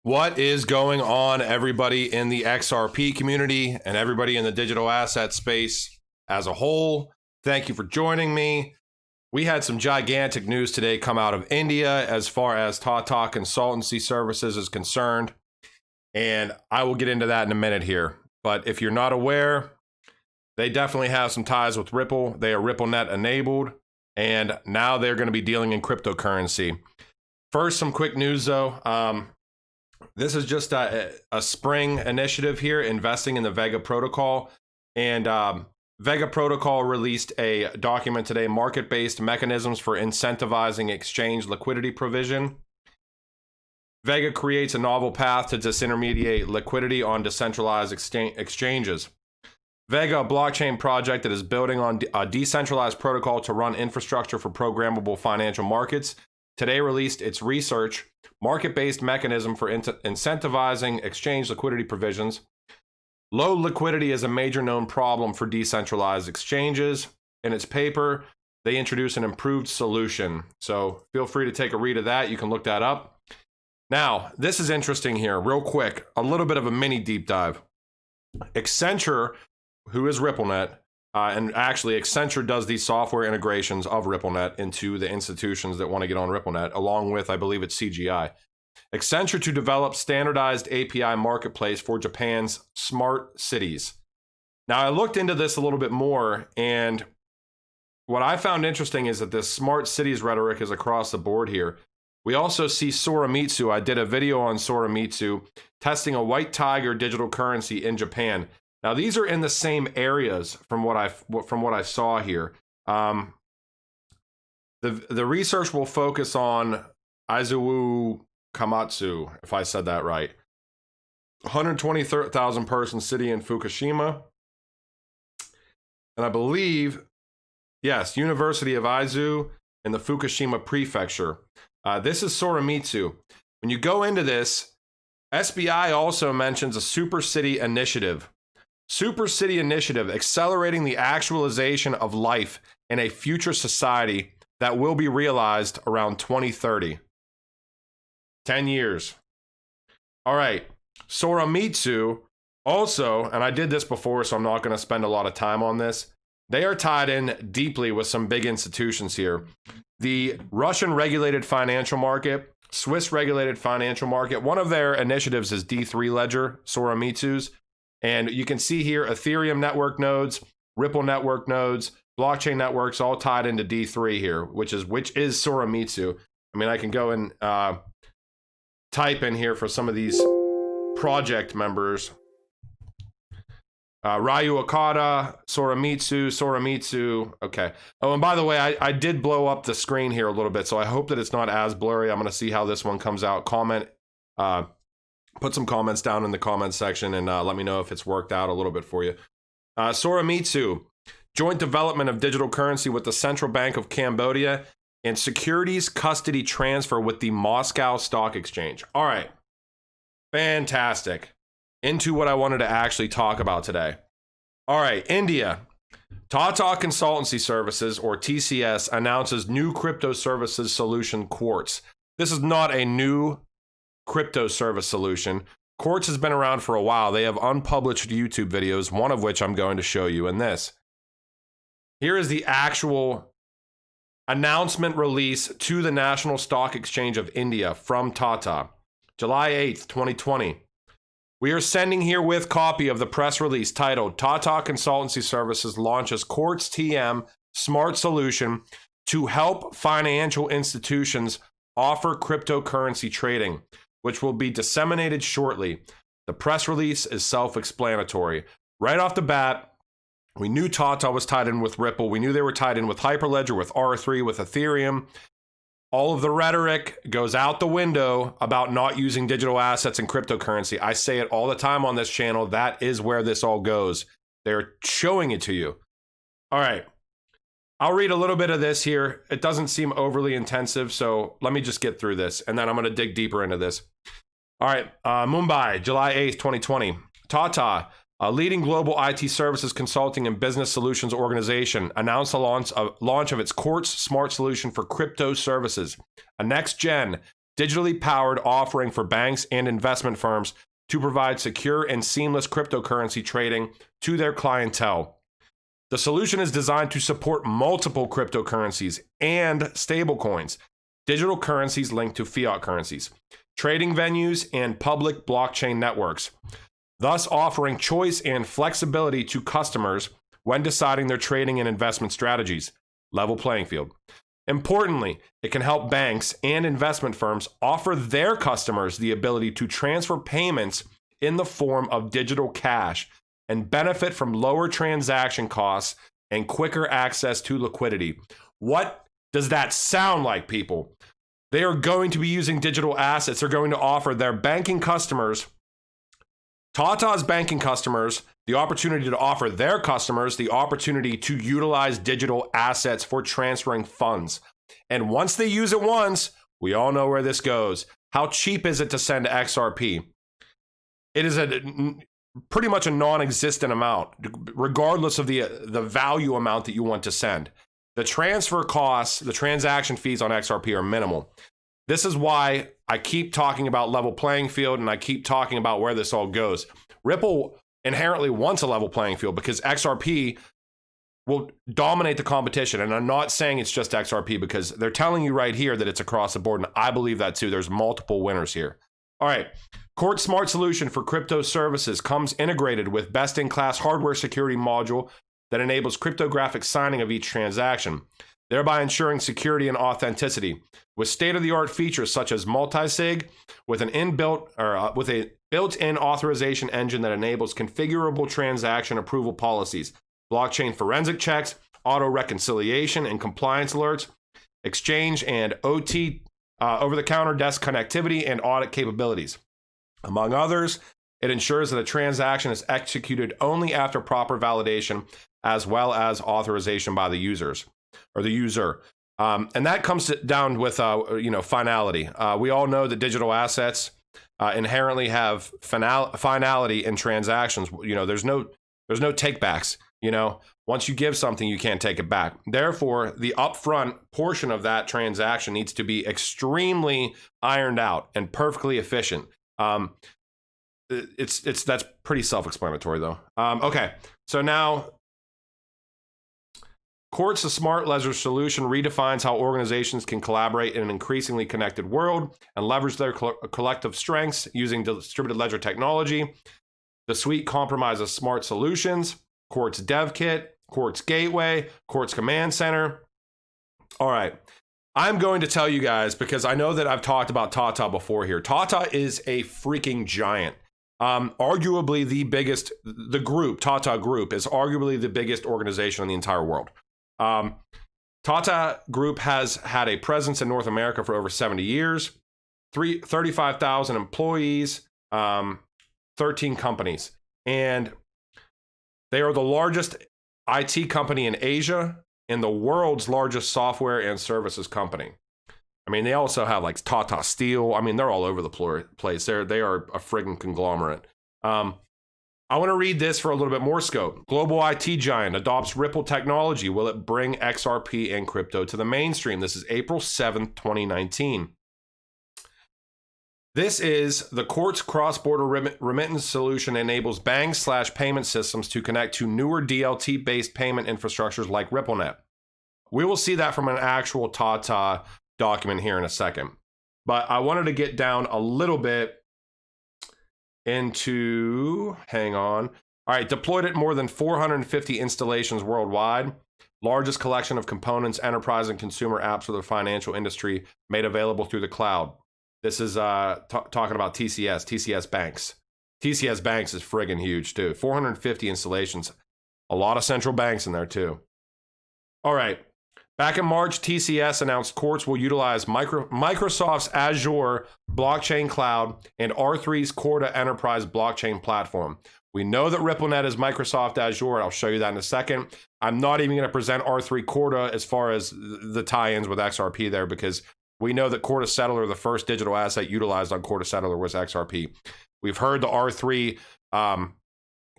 What is going on, everybody in the XRP community and everybody in the digital asset space as a whole? Thank you for joining me. We had some gigantic news today come out of India as far as Tata Consultancy Services is concerned, and I will get into that in a minute here. But if you're not aware, they definitely have some ties with Ripple. They are RippleNet enabled, and now they're going to be dealing in cryptocurrency. First, some quick news though. This is just a spring initiative here, investing in the Vega protocol. And Vega protocol released a document today, market-based mechanisms for incentivizing exchange liquidity provision. Vega creates a novel path to disintermediate liquidity on decentralized exchanges. Vega, a blockchain project that is building on a decentralized protocol to run infrastructure for programmable financial markets, today released its research market-based mechanism for incentivizing exchange liquidity provisions. Low liquidity is a major known problem for decentralized exchanges. In its paper, they introduce an improved solution. So feel free to take a read of that. You can look that up. Now, this is interesting here, real quick, a little bit of a mini deep dive. Accenture, who is RippleNet, and actually Accenture does these software integrations of RippleNet into the institutions that want to get on RippleNet, along with, I believe it's CGI. Accenture to develop standardized API marketplace for Japan's smart cities. Now, I looked into this a little bit more, and what I found interesting is that this smart cities rhetoric is across the board here. We also see Soramitsu. I did a video on Soramitsu testing a white tiger digital currency in Japan. Now, these are in the same areas from what I saw here. The research will focus on Aizawa Komatsu, if I said that right. 120,000 person city in Fukushima. And I believe, yes, University of Aizu in the Fukushima prefecture. This is Soramitsu. When you go into this, SBI also mentions a super city initiative. Super City Initiative, accelerating the actualization of life in a future society that will be realized around 2030. 10 years. All right. Soramitsu also, and I did this before, so I'm not going to spend a lot of time on this. They are tied in deeply with some big institutions here. The Russian regulated financial market, Swiss regulated financial market, one of their initiatives is D3 Ledger, Soramitsu's. And you can see here Ethereum network nodes, Ripple network nodes, blockchain networks all tied into D3 here, which is Soramitsu. I mean, I can go and type in here for some of these project members. Ryu Okada, Soramitsu. Okay. Oh, and by the way, I did blow up the screen here a little bit, so I hope that it's not as blurry. I'm going to see how this one comes out. Put some comments down in the comments section and let me know if it's worked out a little bit for you. Soramitsu, joint development of digital currency with the Central Bank of Cambodia and securities custody transfer with the Moscow Stock Exchange. All right. Fantastic. Into what I wanted to actually talk about today. All right, India. Tata Consultancy Services, or TCS, announces new crypto services solution, Quartz. This is not a new crypto service solution. Quartz has been around for a while. They have unpublished YouTube videos, one of which I'm going to show you in this. Here is the actual announcement release to the National Stock Exchange of India from Tata, July 8th, 2020. We are sending herewith copy of the press release titled Tata Consultancy Services launches Quartz TM Smart Solution to help financial institutions offer cryptocurrency trading, which will be disseminated shortly. The press release is self-explanatory. Right off the bat, we knew Tata was tied in with Ripple. We knew they were tied in with Hyperledger, with R3, with Ethereum. All of the rhetoric goes out the window about not using digital assets and cryptocurrency. I say it all the time on this channel. That is where this all goes. They're showing it to you. All right. I'll read a little bit of this here. It doesn't seem overly intensive, so let me just get through this, and then I'm going to dig deeper into this. All right, Mumbai, July 8th, 2020. Tata, a leading global IT services consulting and business solutions organization, announced the launch of its Quartz Smart Solution for crypto services, a next-gen digitally powered offering for banks and investment firms to provide secure and seamless cryptocurrency trading to their clientele. The solution is designed to support multiple cryptocurrencies and stablecoins, digital currencies linked to fiat currencies, trading venues, and public blockchain networks, thus offering choice and flexibility to customers when deciding their trading and investment strategies. Level playing field. Importantly, it can help banks and investment firms offer their customers the ability to transfer payments in the form of digital cash and benefit from lower transaction costs and quicker access to liquidity. What does that sound like, people? They are going to be using digital assets. They're going to offer their banking customers, Tata's banking customers, the opportunity to offer their customers the opportunity to utilize digital assets for transferring funds. And once they use it once, we all know where this goes. How cheap is it to send XRP? It is pretty much a non-existent amount, regardless of the value amount that you want to send. The transfer costs, the transaction fees on XRP are minimal. This is why I keep talking about level playing field, and I keep talking about where this all goes. Ripple inherently wants a level playing field because XRP will dominate the competition. And I'm not saying it's just XRP, because they're telling you right here that it's across the board, and I believe that too. There's multiple winners here. All right. Quartz Smart Solution for Crypto Services comes integrated with best-in-class hardware security module that enables cryptographic signing of each transaction, thereby ensuring security and authenticity. With state-of-the-art features such as multi-sig, with a built-in authorization engine that enables configurable transaction approval policies, blockchain forensic checks, auto reconciliation and compliance alerts, exchange and OT over-the-counter desk connectivity, and audit capabilities. Among others, it ensures that a transaction is executed only after proper validation, as well as authorization by the users or the user. And that comes down with finality. We all know that digital assets inherently have finality in transactions. There's no takebacks. Once you give something, you can't take it back. Therefore, the upfront portion of that transaction needs to be extremely ironed out and perfectly efficient. That's pretty self-explanatory though. Okay, so now Quartz, the smart ledger solution, redefines how organizations can collaborate in an increasingly connected world and leverage their collective strengths using distributed ledger technology. The suite compromises smart solutions, Quartz Dev Kit, Quartz Gateway, Quartz Command Center. All right. I'm going to tell you guys, because I know that I've talked about Tata before here. Tata is a freaking giant. Arguably the biggest, Tata Group is arguably the biggest organization in the entire world. Tata Group has had a presence in North America for over 70 years, 35,000 employees, 13 companies. And they are the largest IT company in Asia and the world's largest software and services company. I mean, they also have like Tata Steel. I mean, they're all over the place. They are a friggin' conglomerate. I want to read this for a little bit more scope. Global IT giant adopts Ripple technology. Will it bring XRP and crypto to the mainstream? This is April 7th, 2019. This is the Quartz cross-border remittance solution enables bank/payment systems to connect to newer DLT-based payment infrastructures like RippleNet. We will see that from an actual Tata document here in a second. But I wanted to get down a little bit into, hang on. All right, deployed at more than 450 installations worldwide. Largest collection of components, enterprise and consumer apps for the financial industry made available through the cloud. This is talking about TCS Banks. TCS Banks is friggin' huge too. 450 installations. A lot of central banks in there too. All right. Back in March, TCS announced Quartz will utilize Microsoft's Azure blockchain cloud and R3's Corda enterprise blockchain platform. We know that RippleNet is Microsoft Azure, and I'll show you that in a second. I'm not even going to present R3 Corda as far as the tie-ins with XRP there, because we know that Corda Settler, the first digital asset utilized on Corda Settler, was XRP. We've heard the R3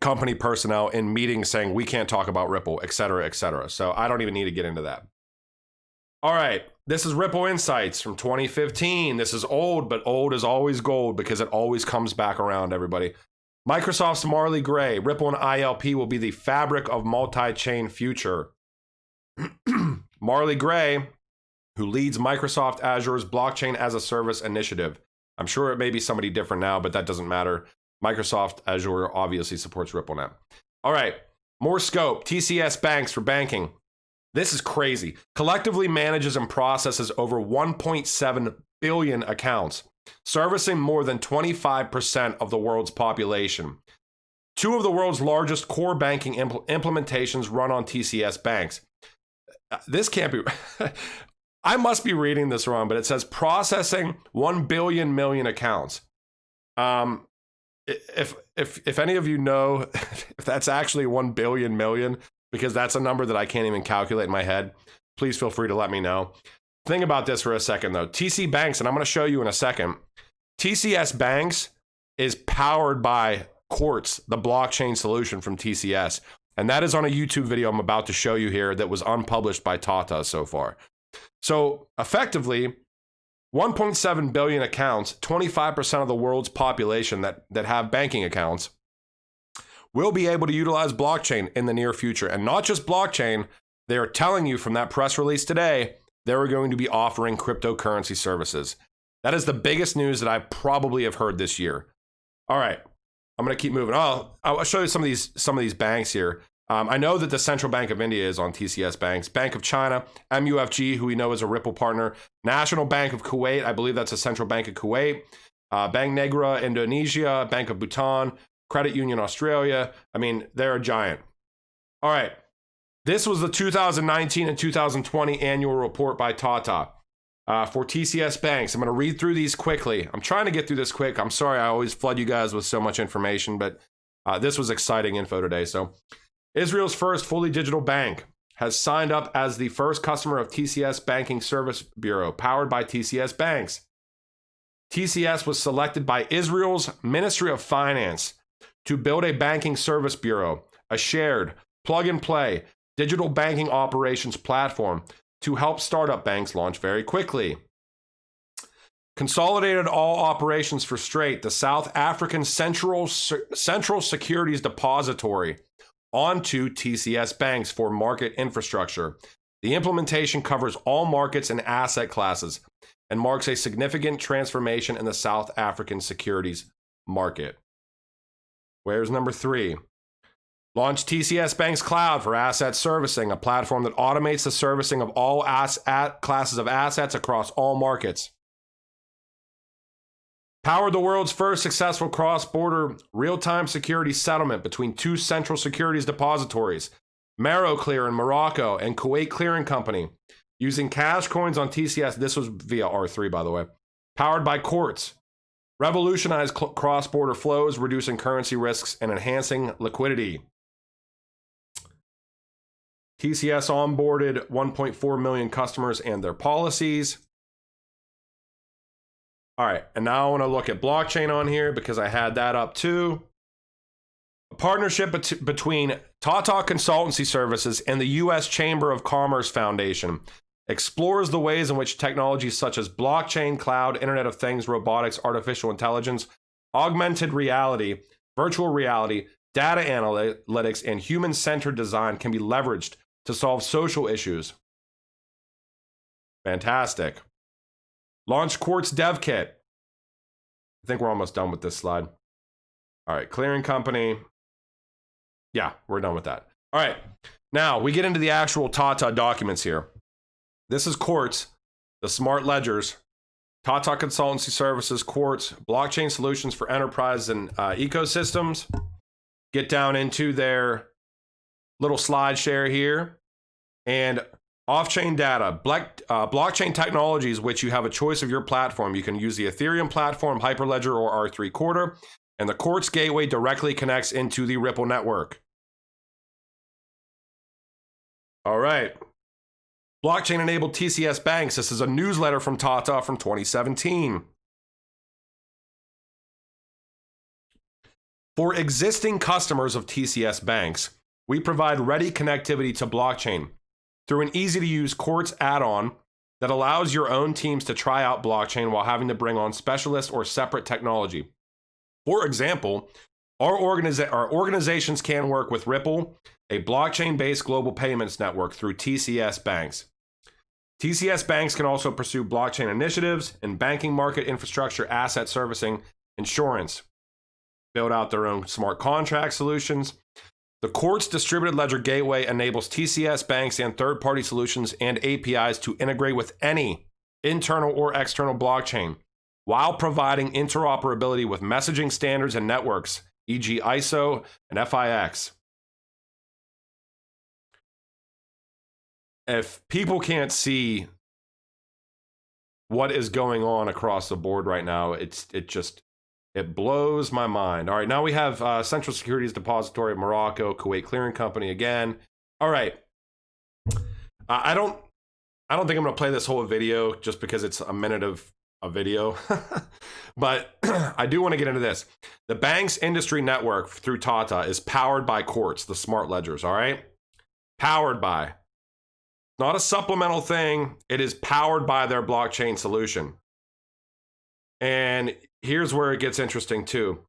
company personnel in meetings saying we can't talk about Ripple, et cetera, et cetera. So I don't even need to get into that. All right, This is Ripple Insights from 2015. This is old, but old is always gold because it always comes back around, everybody. Microsoft's Marley Gray. Ripple and ILP will be the fabric of multi-chain future. Marley Gray, who leads Microsoft Azure's Blockchain as a Service initiative. I'm sure it may be somebody different now, but that doesn't matter. Microsoft Azure obviously supports Ripple now. All right, more scope. TCS Banks for banking. This is crazy. Collectively manages and processes over 1.7 billion accounts, servicing more than 25% of the world's population. Two of the world's largest core banking implementations run on TCS Banks. This can't be... I must be reading this wrong, but it says processing 1 billion million accounts. If any of you know if that's actually 1 billion million, because that's a number that I can't even calculate in my head, please feel free to let me know. Think about this for a second, though. TC Banks, and I'm going to show you in a second, TCS Banks is powered by Quartz, the blockchain solution from TCS. And that is on a YouTube video I'm about to show you here that was unpublished by Tata so far. So effectively, 1.7 billion accounts, 25% of the world's population that have banking accounts, will be able to utilize blockchain in the near future. And not just blockchain, they are telling you from that press release today, they're going to be offering cryptocurrency services. That is the biggest news that I probably have heard this year. All right, I'm going to keep moving. I'll show you some of these banks here. I know that the Central Bank of India is on TCS Banks. Bank of China, MUFG, who we know is a Ripple partner. National Bank of Kuwait, I believe that's a Central Bank of Kuwait. Bank Negra, Indonesia. Bank of Bhutan. Credit Union Australia. I mean, they're a giant. All right. This was the 2019 and 2020 annual report by Tata for TCS Banks. I'm going to read through these quickly. I'm trying to get through this quick. I'm sorry I always flood you guys with so much information, but this was exciting info today. So Israel's first fully digital bank has signed up as the first customer of TCS Banking Service Bureau, powered by TCS Banks. TCS was selected by Israel's Ministry of Finance to build a banking service bureau, a shared, plug-and-play digital banking operations platform to help startup banks launch very quickly. Consolidated all operations for Straight, the South African Central Securities Depository, onto TCS Banks for market infrastructure. The implementation covers all markets and asset classes and marks a significant transformation in the South African securities market. Where's number 3? Launch TCS Banks Cloud for asset servicing, a platform that automates the servicing of all classes of assets across all markets. Powered the world's first successful cross-border real-time security settlement between two central securities depositories, Maroclear in Morocco and Kuwait Clearing Company, using cash coins on TCS. This was via R3, by the way. Powered by Quartz. Revolutionized cross-border flows, reducing currency risks and enhancing liquidity. TCS onboarded 1.4 million customers and their policies. All right, and now I want to look at blockchain on here because I had that up too. A partnership between Tata Consultancy Services and the U.S. Chamber of Commerce Foundation explores the ways in which technologies such as blockchain, cloud, Internet of Things, robotics, artificial intelligence, augmented reality, virtual reality, data analytics, and human-centered design can be leveraged to solve social issues. Fantastic. Launch Quartz Dev Kit. I think we're almost done with this slide. All right, clearing company. Yeah, we're done with that. All right, now we get into the actual Tata documents here. This is Quartz, the smart ledgers, Tata Consultancy Services, Quartz, blockchain solutions for enterprise and ecosystems. Get down into their little slide share here. And off-chain data, blockchain technologies, which you have a choice of your platform. You can use the Ethereum platform, Hyperledger, or R3 Quarter. And the Quartz gateway directly connects into the Ripple network. All right. Blockchain-enabled TCS Banks. This is a newsletter from Tata from 2017. For existing customers of TCS Banks, we provide ready connectivity to blockchain through an easy-to-use Quartz add-on that allows your own teams to try out blockchain while having to bring on specialists or separate technology. For example, our organizations can work with Ripple, a blockchain-based global payments network, through TCS Banks. TCS Banks can also pursue blockchain initiatives in banking, market infrastructure, asset servicing, insurance, build out their own smart contract solutions. The Quartz Distributed Ledger Gateway enables TCS Banks and third-party solutions and APIs to integrate with any internal or external blockchain while providing interoperability with messaging standards and networks, e.g. ISO and FIX. If people can't see what is going on across the board right now, it blows my mind. All right, now we have Central Securities Depository of Morocco, Kuwait Clearing Company again. All right, I don't think I'm gonna play this whole video just because it's a minute of a video, but I do want to get into this. The bank's industry network through Tata is powered by Quartz, the smart ledgers. All right, powered by. Not a supplemental thing. It is powered by their blockchain solution. And here's where it gets interesting too.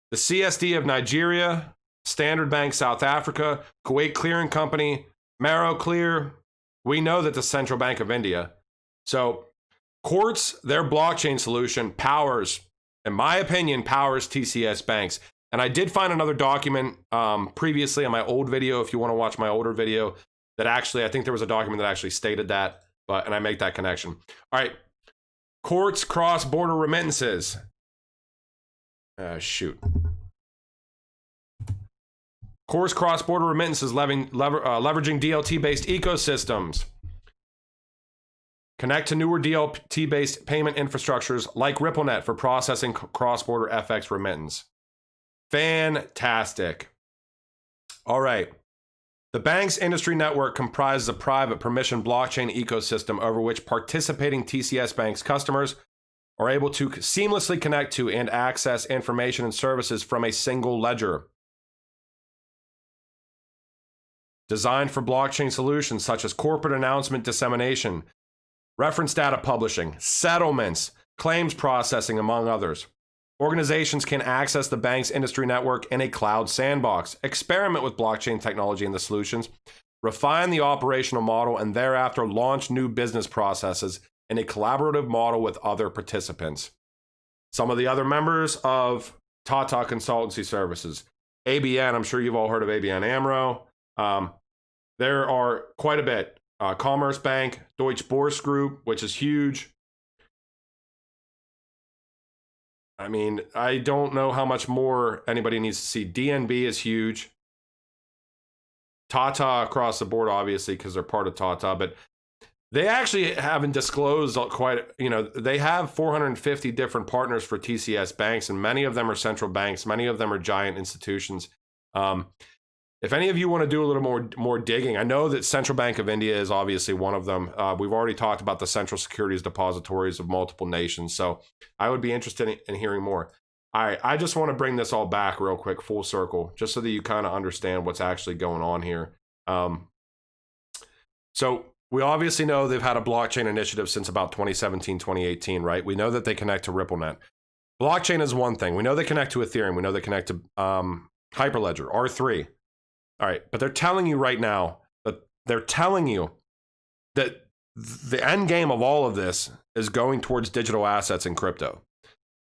The CSD of Nigeria, Standard Bank South Africa, Kuwait Clearing Company, Maro Clear. We know that the Central Bank of India. So Quartz, their blockchain solution, powers, in my opinion, powers TCS Banks. And I did find another document previously on my old video, if you want to watch my older video, that actually, I think there was a document that actually stated that, and I make that connection. All right, Quartz cross-border remittances. Quartz cross-border remittances leveraging DLT-based ecosystems. Connect to newer DLT-based payment infrastructures like RippleNet for processing cross-border FX remittance. Fantastic. All right. The bank's industry network comprises a private permission blockchain ecosystem over which participating TCS Banks customers are able to seamlessly connect to and access information and services from a single ledger. Designed for blockchain solutions such as corporate announcement dissemination, reference data publishing, settlements, claims processing, among others. Organizations can access the bank's industry network in a cloud sandbox, experiment with blockchain technology and the solutions, refine the operational model, and thereafter launch new business processes in a collaborative model with other participants. Some of the other members of Tata Consultancy Services. ABN, I'm sure you've all heard of ABN AMRO. There are quite a bit. Commerce Bank, Deutsche Börse Group, which is huge. I mean, I don't know how much more anybody needs to see. DNB is huge. Tata across the board, obviously, because they're part of Tata, but they actually haven't disclosed quite, they have 450 different partners for TCS Banks, and many of them are central banks. Many of them are giant institutions. If any of you want to do a little more digging, I know that Central Bank of India is obviously one of them. We've already talked about the Central Securities Depositories of multiple nations, so I would be interested in hearing more. All right, I just want to bring this all back real quick, full circle, just so that you kind of understand what's actually going on here. So we obviously know they've had a blockchain initiative since about 2017, 2018, right? We know that they connect to RippleNet. Blockchain is one thing. We know they connect to Ethereum. We know they connect to Hyperledger, R3. All right, but they're telling you right now that the end game of all of this is going towards digital assets and crypto.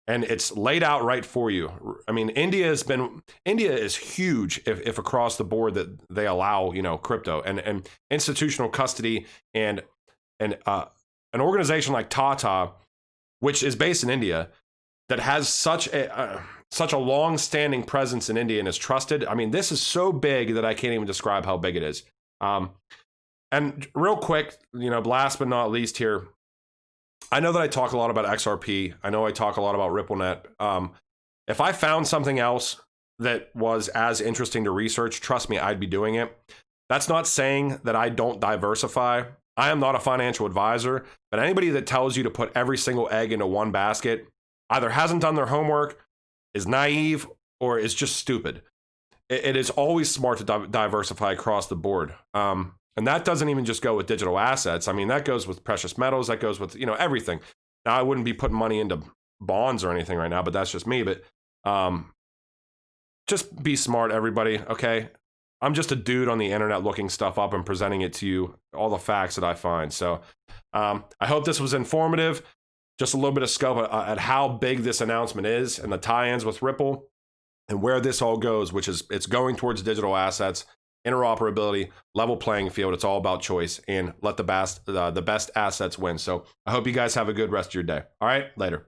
And it's laid out right for you. I mean, India is huge if across the board that they allow, crypto and institutional custody and an organization like Tata, which is based in India, that has such a long-standing presence in India and is trusted. I mean, this is so big that I can't even describe how big it is. And real quick, last but not least here, I know that I talk a lot about XRP. I know I talk a lot about RippleNet. If I found something else that was as interesting to research, trust me, I'd be doing it. That's not saying that I don't diversify. I am not a financial advisor, but anybody that tells you to put every single egg into one basket either hasn't done their homework, is naive, or is just stupid. It is always smart to diversify across the board. And that doesn't even just go with digital assets. I mean, that goes with precious metals, that goes with, everything. Now, I wouldn't be putting money into bonds or anything right now, but that's just me. But just be smart, everybody, okay? I'm just a dude on the internet looking stuff up and presenting it to you, all the facts that I find. So I hope this was informative. Just a little bit of scope at how big this announcement is and the tie-ins with Ripple and where this all goes, which is it's going towards digital assets, interoperability, level playing field. It's all about choice and let the best assets win. So I hope you guys have a good rest of your day. All right, later.